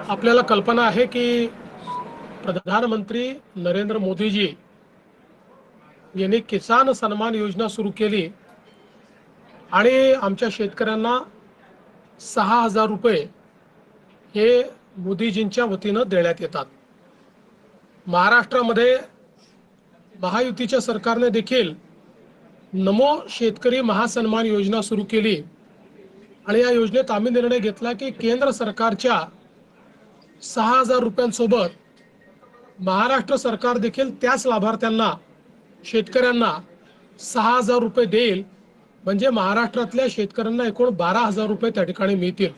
आपल्याला कल्पना आहे की प्रधानमंत्री नरेंद्र मोदीजी यांनी किसान सन्मान योजना सुरू केली आणि आमच्या शेतकऱ्यांना 6,000 रुपये हे मोदीजींच्या वतीने देण्यात येतात। महाराष्ट्रामध्ये महायुतीच्या सरकारने देखील नमो शेतकरी महासन्मान योजना सुरू केली आणि या योजनेत आम्ही निर्णय घेतला की केंद्र सरकारच्या 6,000 रुपयांसोबत महाराष्ट्र सरकार देखील त्याच लाभार्थ्यांना शेतकऱ्यांना 6,000 रुपये देईल, म्हणजे महाराष्ट्रातल्या शेतकऱ्यांना एकूण 12,000 रुपये त्या ठिकाणी मिळतील।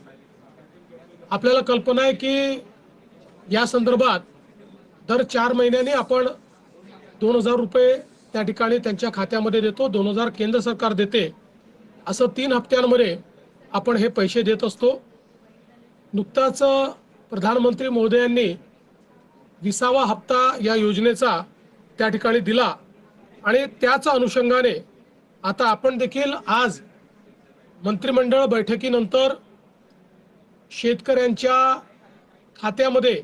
आपल्याला कल्पना आहे की या संदर्भात दर 4 महिन्यांनी आपण 2,000 रुपये त्या ठिकाणी त्यांच्या खात्यामध्ये देतो, 2,000 केंद्र सरकार देते, असं 3 हप्त्यांमध्ये आपण हे पैसे देत असतो। नुकताच प्रधानमंत्री महोदयांनी 20वा हप्ता या योजनेचा त्या ठिकाणी दिला आणि त्याच अनुषंगाने आता आपण देखील आज मंत्रिमंडळ बैठकीनंतर शेतकऱ्यांच्या खात्यामध्ये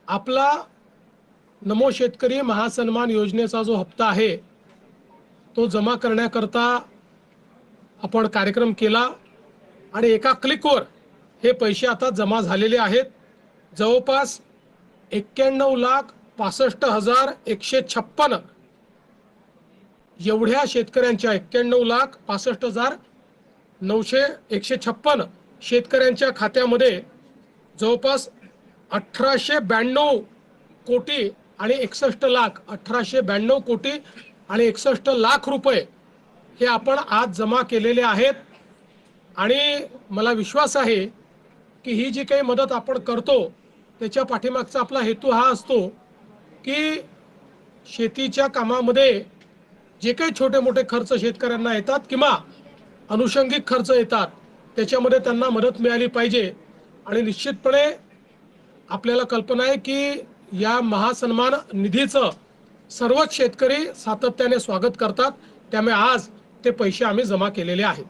आपला नमो शेतकरी महासन्मान योजनेचा जो हप्ता आहे तो जमा करण्याकरता आपण कार्यक्रम केला आणि एका क्लिकवर हे पैसे आता जमा झालेले आहेत। जवळपास 91,65,156 एवढ्या शेतकऱ्यांच्या 91,65,156 शेतकऱ्यांच्या खात्यामध्ये जवळपास 1,892 कोटी आणि 61 लाख 1,892 कोटी आणि 61 लाख रुपये हे आपण आज जमा केलेले आहेत। आणि मला विश्वास आहे की ही जी काही मदत आपण करतो त्याच्या पाठीमागचा आपला हेतू हा असतो की शेतीच्या कामामध्ये जे काही छोटे मोठे खर्च शेतकऱ्यांना येतात किंवा अनुषंगिक खर्च येतात त्याच्यामध्ये त्यांना मदत मिळाली पाहिजे। आणि निश्चितपणे आपल्याला कल्पना आहे की या महासन्मान निधीचं सर्वच शेतकरी सातत्याने स्वागत करतात, त्यामुळे आज ते पैसे आम्ही जमा केलेले आहेत।